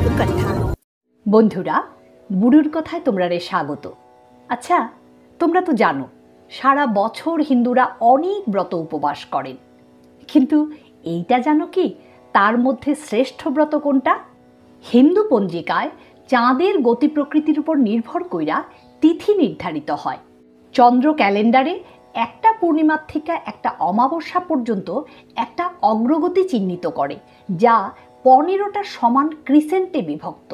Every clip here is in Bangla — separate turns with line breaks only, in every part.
কথা। বন্ধুরা, বুড়োর কথায় তোমরা স্বাগত। আচ্ছা, তোমরা তো জানো সারা বছর হিন্দুরা অনেক ব্রত উপবাস করেন, কিন্তু এইটা জানো কি তার মধ্যে শ্রেষ্ঠ ব্রত কোনটা? হিন্দু পঞ্জিকায় চাঁদের গতি প্রকৃতির উপর নির্ভর কইরা তিথি নির্ধারিত হয়। চন্দ্র ক্যালেন্ডারে একটা পূর্ণিমার থেকে একটা অমাবস্যা পর্যন্ত একটা অগ্রগতি চিহ্নিত করে, যা 15টা সমান ক্রিসেন্টে বিভক্ত।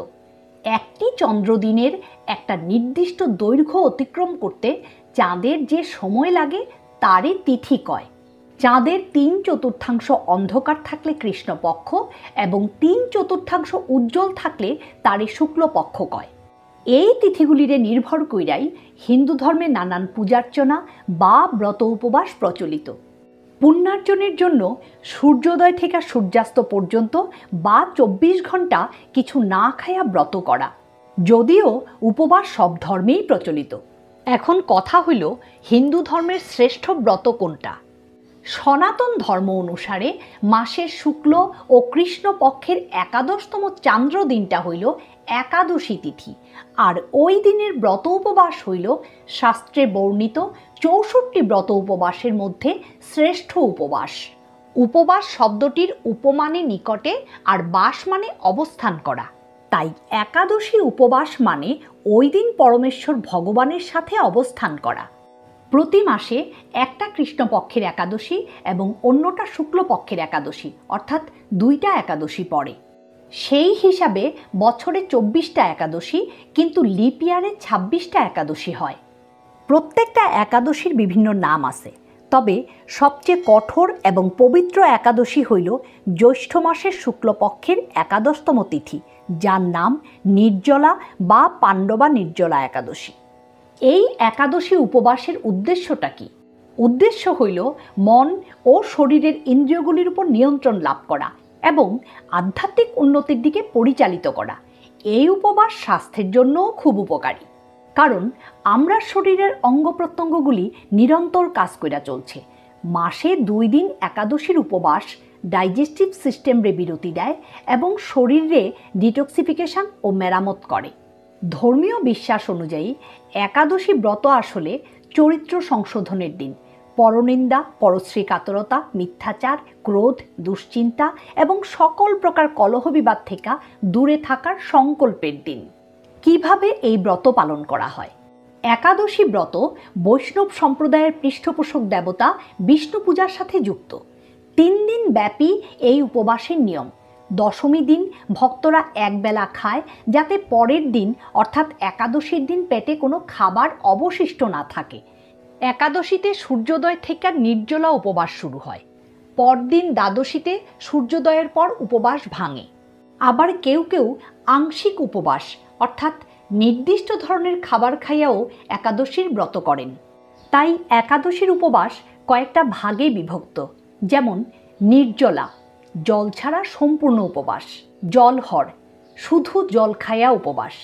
একটি চন্দ্রদিনের একটা নির্দিষ্ট দৈর্ঘ্য অতিক্রম করতে চাঁদের যে সময় লাগে তারই তিথি কয়। চাঁদের 3/4 অন্ধকার থাকলে কৃষ্ণপক্ষ এবং 3/4 উজ্জ্বল থাকলে তারই শুক্লপক্ষ কয়। এই তিথিগুলিরে নির্ভর কইরাই হিন্দু ধর্মে নানান পূজার্চনা বা ব্রত উপবাস প্রচলিত। পুণ্যার্জনের জন্য সূর্যোদয় থেকে সূর্যাস্ত পর্যন্ত বা 24 ঘন্টা কিছু না খায়া ব্রত করা, যদিও উপবাস সব ধর্মেই প্রচলিত। এখন কথা হইল, হিন্দু ধর্মের শ্রেষ্ঠ ব্রত কোনটা? সনাতন ধর্ম অনুসারে মাসের শুক্ল ও কৃষ্ণপক্ষের 11তম চান্দ্র দিনটা হইল একাদশী তিথি, আর ওই দিনের ব্রত উপবাস হইল শাস্ত্রে বর্ণিত 64 ব্রত উপবাসের মধ্যে শ্রেষ্ঠ উপবাস। উপবাস শব্দটির উপমানে নিকটে আর বাস মানে অবস্থান করা, তাই একাদশী উপবাস মানে ওই দিন পরমেশ্বর ভগবানের সাথে অবস্থান করা। প্রতি মাসে একটা কৃষ্ণপক্ষের একাদশী এবং অন্যটা শুক্লপক্ষের একাদশী, অর্থাৎ 2টা একাদশী পড়ে। সেই হিসাবে বছরে 24টা একাদশী, কিন্তু লিপ ইয়ারে 26টা একাদশী হয়। প্রত্যেকটা একাদশীর বিভিন্ন নাম আছে, তবে সবচেয়ে কঠোর এবং পবিত্র একাদশী হইল জ্যৈষ্ঠ মাসের শুক্লপক্ষের 11তম তিথি, যার নাম নির্জলা বা পাণ্ডবা নির্জলা একাদশী। এই একাদশী উপবাসের উদ্দেশ্যটা কি? উদ্দেশ্য হইল মন ও শরীরের ইন্দ্রিয়গুলির উপর নিয়ন্ত্রণ লাভ করা এবং আধ্যাত্মিক উন্নতির দিকে পরিচালিত করা। এই উপবাস স্বাস্থ্যের জন্যও খুব উপকারী, কারণ আমরা শরীরের অঙ্গ প্রত্যঙ্গগুলি নিরন্তর কাজ কইরা চলছে। মাসে 2 দিন একাদশীর উপবাস ডাইজেস্টিভ সিস্টেমরে বিরতি দেয় এবং শরীরে ডিটক্সিফিকেশন ও মেরামত করে। ধর্মীয় বিশ্বাস অনুযায়ী একাদশী ব্রত আসলে চরিত্র সংশোধনের দিন। পরনিন্দা, পরশ্রী কাতরতা, মিথ্যাচার, ক্রোধ, দুশ্চিন্তা এবং সকল প্রকার কলহ বিবাদ থেকে দূরে থাকার সংকল্পের দিন। কিভাবে এই ব্রত পালন করা হয়? একাদশী ব্রত বৈষ্ণব সম্প্রদায়ের পৃষ্ঠপোষক দেবতা বিষ্ণু পূজার সাথে যুক্ত। 3 দিন ব্যাপী এই উপবাসের নিয়ম। দশমী দিন ভক্তরা একবেলা খায়, যাতে পরের দিন অর্থাৎ একাদশীর দিন পেটে কোনো খাবার অবশিষ্ট না থাকে। একাদশীতে সূর্যোদয় থেকে নির্জলা উপবাস শুরু হয়। পরদিন দ্বাদশীতে সূর্যোদয়ের পর উপবাস ভাঙে। আবার কেউ কেউ আংশিক উপবাস অর্থাৎ নির্দিষ্ট ধরনের খাবার খাইয়াও একাদশীর ব্রত করেন। তাই একাদশীর উপবাস কয়েকটা ভাগে বিভক্ত, যেমন নির্জলা, জল ছাড়া সম্পূর্ণ উপবাস; জলহর, শুধু জল খাইয়া উপবাস;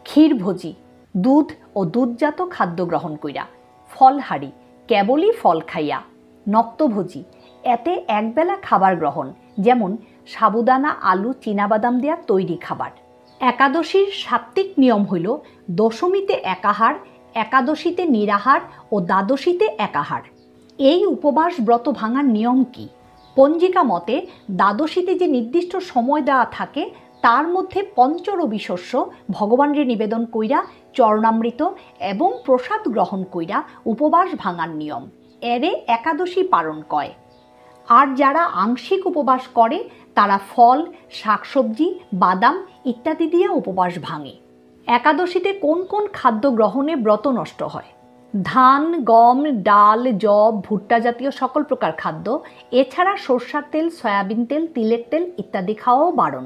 ক্ষীরভোজী, দুধ ও দুধজাত খাদ্য গ্রহণ কইরা; ফলহারি, কেবলই ফল খাইয়া; নক্তভোজী, এতে একবেলা খাবার গ্রহণ, যেমন সাবুদানা, আলু, চীনাবাদাম দেওয়া তৈরি খাবার। একাদশীর সাত্ত্বিক নিয়ম হইল দশমীতে একাহার, একাদশীতে নিরাহার ও দ্বাদশীতে একাহার। এই উপবাস ব্রত ভাঙার নিয়ম কি? পঞ্জিকা মতে দ্বাদশীতে যে নির্দিষ্ট সময় দেওয়া থাকে তার মধ্যে পঞ্চরবি শস্য ভগবানরে নিবেদন কইরা চরণামৃত এবং প্রসাদ গ্রহণ কইরা উপবাস ভাঙার নিয়ম, এরে একাদশী পালন কয়। আর যারা আংশিক উপবাস করে তারা ফল, শাকসবজি, বাদাম ইত্যাদি দিয়ে উপবাস ভাঙে। একাদশীতে কোন কোন খাদ্য গ্রহণে ব্রত নষ্ট হয়? ধান, গম, ডাল, যব, ভুট্টা জাতীয় সকল প্রকার খাদ্য, এছাড়া সরষার তেল, সয়াবিন তেল, তিলের তেল ইত্যাদি খাওয়াও বারণ।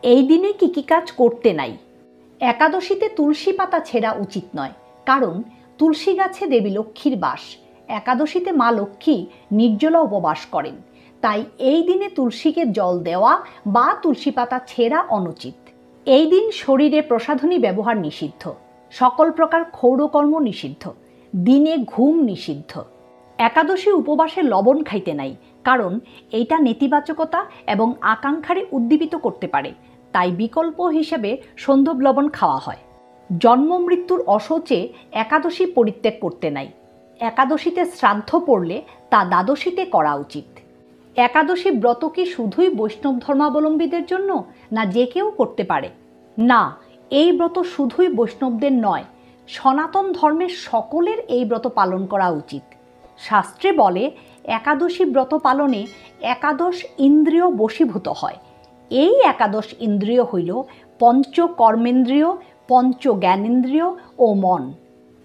এই দিনে কি কি কাজ করতে নাই? একাদশীতে তুলসী পাতা ছেঁড়া উচিত নয়, কারণ তুলসী গাছে দেবী লক্ষ্মীর বাস। একাদশীতে মা লক্ষ্মী নির্জলা উপবাস করেন, তাই এই দিনে তুলসীকে জল দেওয়া বা তুলসী পাতা ছেঁড়া অনুচিত। এই দিন শরীরে প্রসাধনী ব্যবহার নিষিদ্ধ, সকল প্রকার ক্ষৌরকর্ম নিষিদ্ধ, দিনে ঘুম নিষিদ্ধ। একাদশী উপবাসে লবণ খাইতে নাই, কারণ এইটা নেতিবাচকতা এবং আকাঙ্ক্ষারে উদ্দীপিত করতে পারে। তাই বিকল্প হিসেবে সন্ধব লবণ খাওয়া হয়। জন্ম মৃত্যুর অশোচে একাদশী পরিত্যাগ করতে নাই। একাদশীতে শ্রাদ্ধ পড়লে তা দ্বাদশীতে করা উচিত। একাদশী ব্রত কি শুধুই বৈষ্ণব ধর্মাবলম্বীদের জন্য, না যে কেউ করতে পারে? না, এই ব্রত শুধুই বৈষ্ণবদের নয়, সনাতন ধর্মের সকলের এই ব্রত পালন করা উচিত। শাস্ত্রে বলে একাদশী ব্রত পালনে একাদশ ইন্দ্রিয় বশীভূত হয়। এই একাদশ ইন্দ্রিয় হইল পঞ্চ কর্মেন্দ্রিয়, পঞ্চ জ্ঞানেন্দ্রিয় ও মন।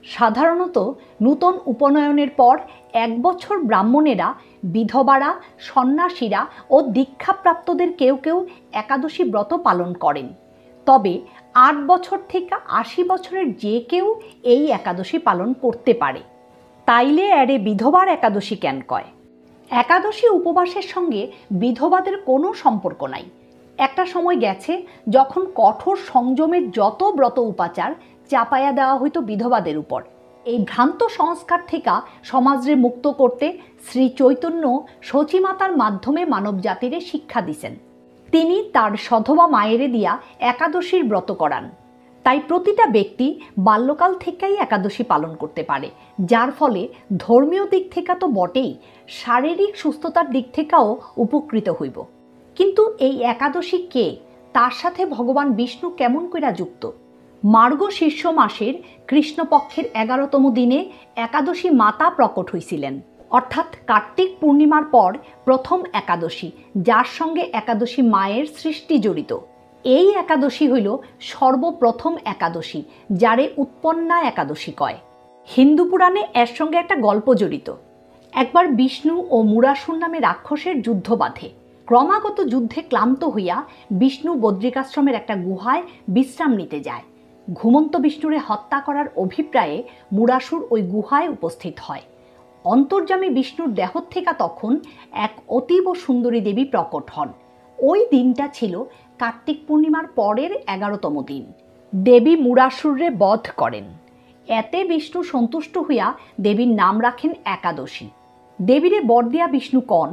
সাধারণত নূতন উপনয়নের পর 1 বছর ব্রাহ্মণেরা, বিধবারা, সন্ন্যাসীরা ও দীক্ষাপ্রাপ্তদের কেউ কেউ একাদশী ব্রত পালন করেন। তবে 8 বছর থেকে 80 বছরের যে কেউ এই একাদশী পালন করতে পারে। তাইলে এরে বিধবার একাদশী কেন কয়? একাদশী উপবাসের সঙ্গে বিধবাদের কোনো সম্পর্ক নাই। একটা সময় গেছে যখন কঠোর সংযমের যত ব্রত উপাচার চাপাইয়া দেওয়া হইতো বিধবাদের উপর। এই ভ্রান্ত সংস্কার থেকে সমাজরে মুক্ত করতে শ্রী চৈতন্য সচিমাতার মাধ্যমে মানব জাতিরে শিক্ষা দিছেন। তিনি তার সধবা মায়েরে দিয়া একাদশীর ব্রত করান। তাই প্রতিটা ব্যক্তি বাল্যকাল থেকেই একাদশী পালন করতে পারে, যার ফলে ধর্মীয় দিক থেকে তো বটেই, শারীরিক সুস্থতার দিক থেকেও উপকৃত হইব। কিন্তু এই একাদশী কে, তার সাথে ভগবান বিষ্ণু কেমন কইরা যুক্ত? মার্গশীর্ষ মাসের কৃষ্ণপক্ষের 11তম দিনে একাদশী মাতা প্রকট হইছিলেন, অর্থাৎ কার্তিক পূর্ণিমার পর প্রথম একাদশী, যার সঙ্গে একাদশী মায়ের সৃষ্টি জড়িত। এই একাদশী হইল সর্বপ্রথম একাদশী, যারে উৎপন্না একাদশী কয়। হিন্দু পুরাণে এর সঙ্গে একটা গল্প জড়িত। একবার বিষ্ণু ও মূরাসুর নামে রাক্ষসের যুদ্ধ বাধে। ক্রমাগত যুদ্ধে ক্লান্ত হইয়া বিষ্ণু বদ্রিকাশ্রমের একটা গুহায় বিশ্রাম নিতে যায়। ঘুমন্ত বিষ্ণুরে হত্যা করার অভিপ্রায়ে মূরাসুর ওই গুহায় উপস্থিত হয়। অন্তর্যামী বিষ্ণুর দেহ থেকে তখন এক অতীব সুন্দরী দেবী প্রকট হন। ওই দিনটা ছিল কার্তিক পূর্ণিমার পরের 11তম দিন। দেবী মূরাসুররে বধ করেন। এতে বিষ্ণু সন্তুষ্ট হইয়া দেবীর নাম রাখেন একাদশী। দেবীরে বর দিয়া বিষ্ণু কন,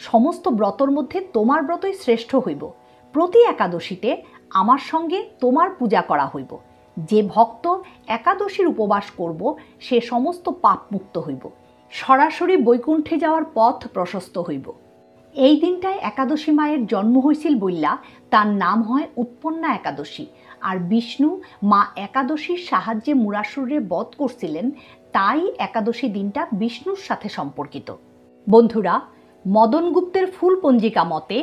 সমস্ত ব্রতর মধ্যে তোমার ব্রতই শ্রেষ্ঠ হইব। প্রতি একাদশীতে আমার সঙ্গে তোমার পূজা করা হইব। যে ভক্ত একাদশীর উপবাস করব সে সমস্ত পাপ মুক্ত হইব, সরাসরি বৈকুণ্ঠে যাওয়ার পথ প্রশস্ত হইব। এই দিনটায় একাদশী মায়ের জন্ম হয়েছিল বইলা তার নাম হয় উৎপন্না একাদশী। আর বিষ্ণু মা একাদশীর সাহায্যে মূরাসুরে বধ করছিলেন, তাই একাদশী দিনটা বিষ্ণুর সাথে সম্পর্কিত। বন্ধুরা, মদন গুপ্তের ফুল পঞ্জিকা মতে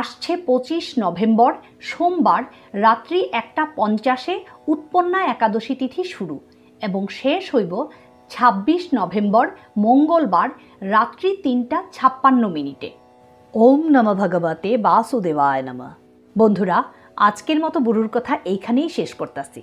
আসছে 25 নভেম্বর সোমবার রাত্রি 1:50 উৎপন্না একাদশী তিথি শুরু এবং শেষ হইব 26 নভেম্বর মঙ্গলবার রাত্রি 3:56। ওম নমঃ ভগবতে বাসুদেবায় নমঃ। বন্ধুরা, আজকের মতো বুড়ুর কথা এইখানেই শেষ করতেছি।